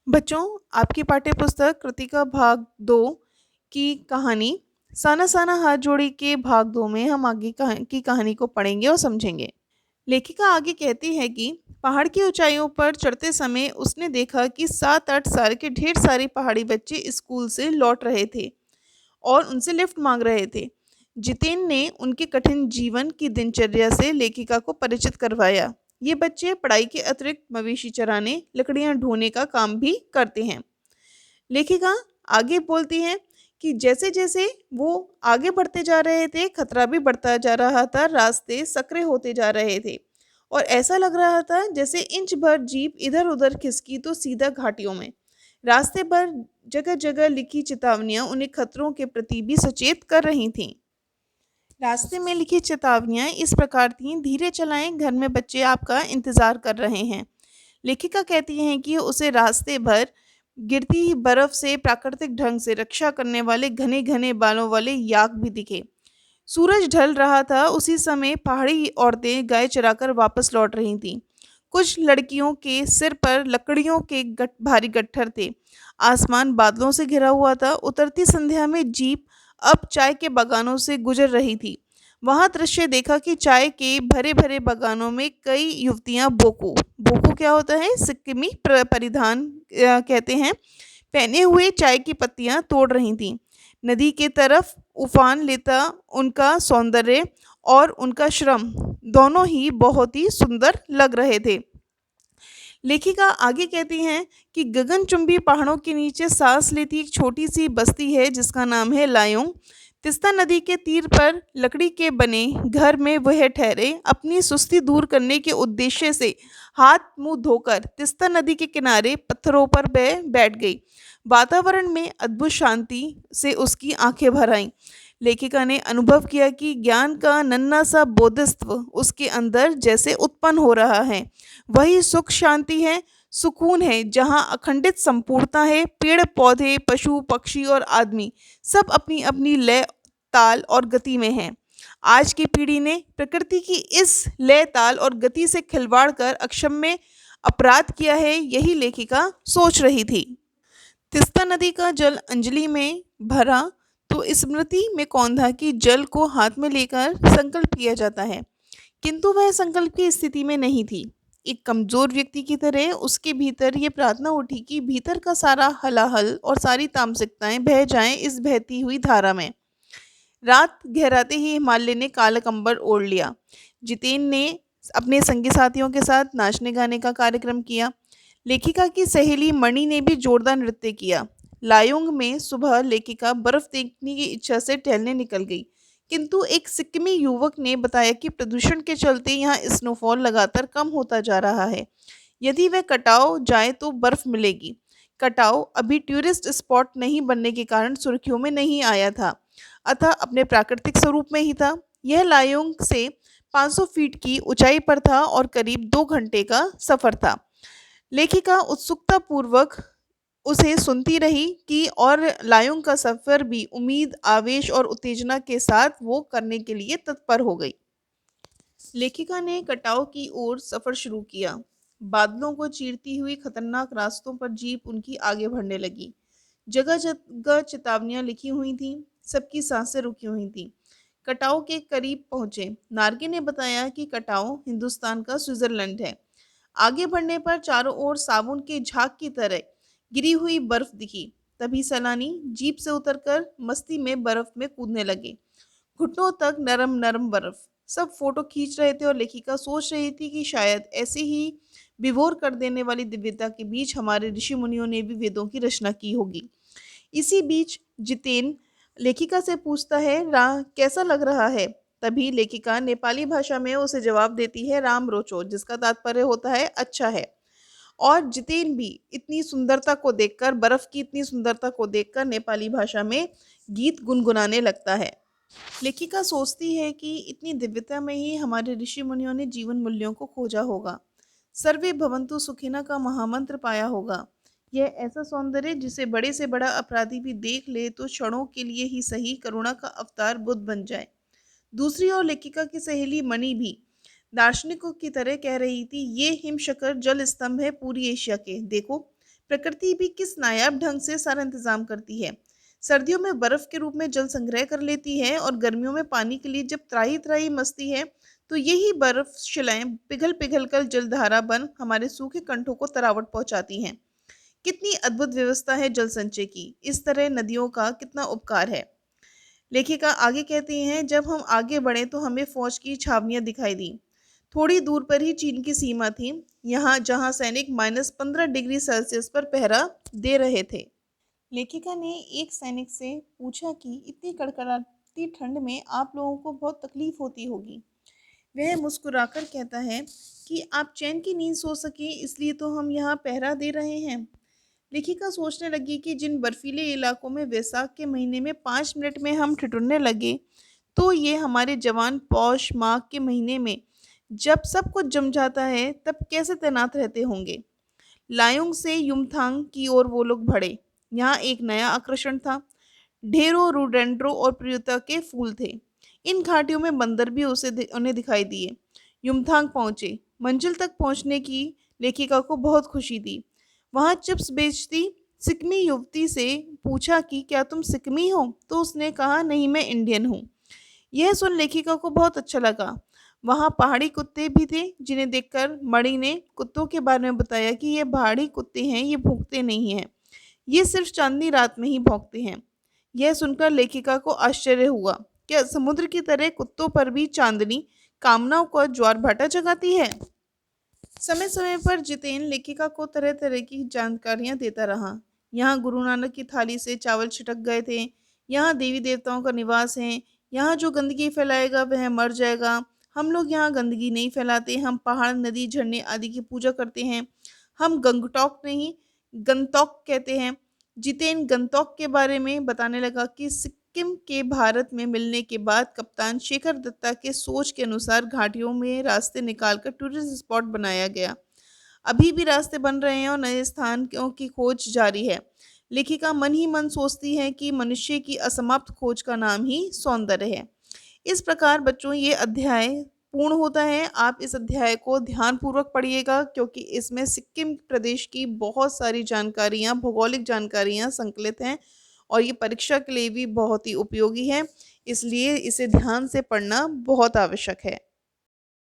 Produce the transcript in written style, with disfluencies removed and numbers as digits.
बच्चों, आपकी पाठ्य पुस्तक कृतिका भाग 2 की कहानी साना साना हाथ जोड़ी के भाग 2 में हम आगे की कहानी को पढ़ेंगे और समझेंगे। लेखिका आगे कहती है कि पहाड़ की ऊंचाइयों पर चढ़ते समय उसने देखा कि 7-8 साल के ढेर सारे पहाड़ी बच्चे स्कूल से लौट रहे थे और उनसे लिफ्ट मांग रहे थे। जितेन ने उनके कठिन जीवन की दिनचर्या से लेखिका को परिचित करवाया। ये बच्चे पढ़ाई के अतिरिक्त मवेशी चराने, लकड़ियां ढोने का काम भी करते हैं। लेखिका आगे बोलती हैं कि जैसे जैसे वो आगे बढ़ते जा रहे थे, खतरा भी बढ़ता जा रहा था। रास्ते सकरे होते जा रहे थे और ऐसा लग रहा था जैसे इंच भर जीप इधर उधर खिसकी तो सीधा घाटियों में। रास्ते पर जगह जगह लिखी चेतावनियां उन्हें खतरों के प्रति भी सचेत कर रही थीं। रास्ते में लिखी चेतावनियां इस प्रकार थीं: धीरे चलाएं, घर में बच्चे आपका इंतजार कर रहे हैं। लेखिका कहती हैं कि उसे रास्ते भर गिरती बर्फ से प्राकृतिक ढंग से रक्षा करने वाले घने घने बालों वाले याक भी दिखे। सूरज ढल रहा था। उसी समय पहाड़ी औरतें गाय चराकर वापस लौट रही थीं। कुछ लड़कियों के सिर पर लकड़ियों के भारी गट्ठर थे। आसमान बादलों से घिरा हुआ था। उतरती संध्या में जीप अब चाय के बागानों से गुजर रही थी। वहां दृश्य देखा कि चाय के भरे भरे बागानों में कई युवतियां बोकू बोकू क्या होता है, सिक्किमी परिधान कहते हैं, पहने हुए चाय की पत्तियां तोड़ रही थीं। नदी के तरफ उफान लेता उनका सौंदर्य और उनका श्रम दोनों ही बहुत ही सुंदर लग रहे थे। लेखिका आगे कहती हैं कि गगनचुंबी पहाड़ों के नीचे सांस लेती एक छोटी सी बस्ती है जिसका नाम है लायोंग। तिस्ता नदी के तीर पर लकड़ी के बने घर में वह ठहरे। अपनी सुस्ती दूर करने के उद्देश्य से हाथ मुंह धोकर तिस्ता नदी के किनारे पत्थरों पर बैठ गई। वातावरण में अद्भुत शांति से उसकी आंखें भर आईं। लेखिका ने अनुभव किया कि ज्ञान का नन्हा सा बोधिसत्व उसके अंदर जैसे उत्पन्न हो रहा है। वही सुख शांति है, सुकून है, जहाँ अखंडित संपूर्णता है। पेड़ पौधे, पशु पक्षी और आदमी सब अपनी अपनी लय, ताल और गति में हैं। आज की पीढ़ी ने प्रकृति की इस लय, ताल और गति से खिलवाड़ कर अक्षम्य अपराध किया है, यही लेखिका सोच रही थी। तिस्ता नदी का जल अंजलि में भरा तो स्मृति में कौन था कि जल को हाथ में लेकर संकल्प किया जाता है, किंतु वह संकल्प की स्थिति में नहीं थी। एक कमजोर व्यक्ति की तरह उसके भीतर ये प्रार्थना उठी कि भीतर का सारा हलाहल और सारी तामसिकताएं बह जाएं इस बहती हुई धारा में। रात गहराते ही हिमालय ने काला कंबल ओढ़ लिया। जितेन ने अपने संगी साथियों के साथ नाचने गाने का कार्यक्रम किया। लेखिका की सहेली मणि ने भी जोरदार नृत्य किया। लायोंग में सुबह लेखिका बर्फ देखने की इच्छा से टहलने निकल गई, किंतु एक सिक्किमी युवक ने बताया कि प्रदूषण के चलते यहाँ स्नोफॉल लगातार कम होता जा रहा है। यदि वह कटाव जाए तो बर्फ मिलेगी। कटाव अभी टूरिस्ट स्पॉट नहीं बनने के कारण सुर्खियों में नहीं आया था, अतः अपने प्राकृतिक स्वरूप में ही था। यह लायोंग से 500 फीट की ऊंचाई पर था और करीब 2 घंटे का सफर था। लेखिका उत्सुकता पूर्वक उसे सुनती रही कि और लायोंग का सफर भी उम्मीद, आवेश और उत्तेजना के साथ वो करने के लिए तत्पर हो गई। लेखिका ने कटाव की ओर सफर शुरू किया। बादलों को चीरती हुई खतरनाक रास्तों पर जीप उनकी आगे बढ़ने लगी। जगह जगह चेतावनियां लिखी हुई थीं। सबकी सांसें रुकी हुई थीं। कटाव के करीब पहुंचे। नार्गे ने बताया कि कटाव हिंदुस्तान का स्विट्जरलैंड है। आगे बढ़ने पर चारों ओर साबुन के झाग की तरह गिरी हुई बर्फ दिखी। तभी सैलानी जीप से उतरकर मस्ती में बर्फ में कूदने लगे। घुटनों तक नरम नरम बर्फ। सब फोटो खींच रहे थे और लेखिका सोच रही थी कि शायद ऐसी ही विभोर कर देने वाली दिव्यता के बीच हमारे ऋषि मुनियों ने भी वेदों की रचना की होगी। इसी बीच जितेन लेखिका से पूछता है, राह कैसा लग रहा है? तभी लेखिका नेपाली भाषा में उसे जवाब देती है, राम रोचो, जिसका तात्पर्य होता है अच्छा है। और जितेन भी इतनी सुंदरता को देखकर, बर्फ की इतनी सुंदरता को देखकर नेपाली भाषा में गीत गुनगुनाने लगता है। लेखिका सोचती है कि इतनी दिव्यता में ही हमारे ऋषि मुनियों ने जीवन मूल्यों को खोजा होगा, सर्वे भवन्तु सुखिनः का महामंत्र पाया होगा। यह ऐसा सौंदर्य जिसे बड़े से बड़ा अपराधी भी देख ले तो क्षणों के लिए ही सही करुणा का अवतार बुद्ध बन जाए। दूसरी ओर लेखिका की सहेली मणि भी दार्शनिकों की तरह कह रही थी, ये हिमशकर जल स्तंभ है पूरी एशिया के, देखो प्रकृति भी किस नायाब ढंग से सारा इंतजाम करती है। सर्दियों में बर्फ के रूप में जल संग्रह कर लेती है और गर्मियों में पानी के लिए जब त्राही त्राही मचती है तो यही बर्फ शिलाएं पिघल पिघल कर जलधारा बन हमारे सूखे कंठों को तरावट पहुंचाती हैं। कितनी अद्भुत व्यवस्था है जल संचय की। इस तरह नदियों का कितना उपकार है। लेखिका आगे कहती हैं, जब हम आगे बढ़े तो हमें फौज की छावनियां दिखाई दी। थोड़ी दूर पर ही चीन की सीमा थी, यहाँ जहाँ सैनिक -15 डिग्री सेल्सियस पर पहरा दे रहे थे। लेखिका ने एक सैनिक से पूछा कि इतनी कड़कड़ाती ठंड में आप लोगों को बहुत तकलीफ होती होगी। वह मुस्कुराकर कहता है कि आप चैन की नींद सो सके इसलिए तो हम यहाँ पहरा दे रहे हैं। लेखिका सोचने लगी कि जिन बर्फीले इलाकों में वैसाख के महीने में 5 मिनट में हम ठिठुरने लगे, तो ये हमारे जवान पौष माह के महीने में जब सब कुछ जम जाता है तब कैसे तैनात रहते होंगे। लायुंग से युमथांग की ओर वो लोग बढ़े। यहाँ एक नया आकर्षण था। ढेरों रोडेंड्रो और प्रियता के फूल थे। इन घाटियों में बंदर भी उन्हें दिखाई दिए। युमथांग पहुंचे। मंजिल तक पहुंचने की लेखिका को बहुत खुशी थी। वहां चिप्स बेचती सिक्किमी युवती से पूछा कि क्या तुम सिक्किमी हो, तो उसने कहा नहीं, मैं इंडियन हूँ। यह सुन लेखिका को बहुत अच्छा लगा। वहाँ पहाड़ी कुत्ते भी थे जिन्हें देखकर मणि ने कुत्तों के बारे में बताया कि ये पहाड़ी कुत्ते हैं, ये भूखते नहीं हैं, ये सिर्फ चांदनी रात में ही भौंकते हैं। यह सुनकर लेखिका को आश्चर्य हुआ। क्या समुद्र की तरह कुत्तों पर भी चांदनी कामनाओं का ज्वार भाटा जगाती है। समय समय पर जितेन लेखिका को तरह तरह की जानकारियां देता रहा। यहाँ गुरु नानक की थाली से चावल छिटक गए थे, यहाँ देवी देवताओं का निवास है, यहाँ जो गंदगी फैलाएगा वह मर जाएगा। हम लोग यहाँ गंदगी नहीं फैलाते, हम पहाड़ नदी झरने आदि की पूजा करते हैं। हम गंगटोक नहीं गंगटोक कहते हैं। जितेन गंगटोक के बारे में बताने लगा कि सिक्किम के भारत में मिलने के बाद कप्तान शेखर दत्ता के सोच के अनुसार घाटियों में रास्ते निकालकर टूरिस्ट स्पॉट बनाया गया। अभी भी रास्ते बन रहे हैं और नए स्थानों की खोज जारी है। लेखिका मन ही मन सोचती है कि मनुष्य की असमाप्त खोज का नाम ही सौंदर्य है। इस प्रकार बच्चों ये अध्याय पूर्ण होता है। आप इस अध्याय को ध्यानपूर्वक पढ़िएगा क्योंकि इसमें सिक्किम प्रदेश की बहुत सारी जानकारियाँ, भौगोलिक जानकारियाँ संकलित हैं और ये परीक्षा के लिए भी बहुत ही उपयोगी है। इसलिए इसे ध्यान से पढ़ना बहुत आवश्यक है।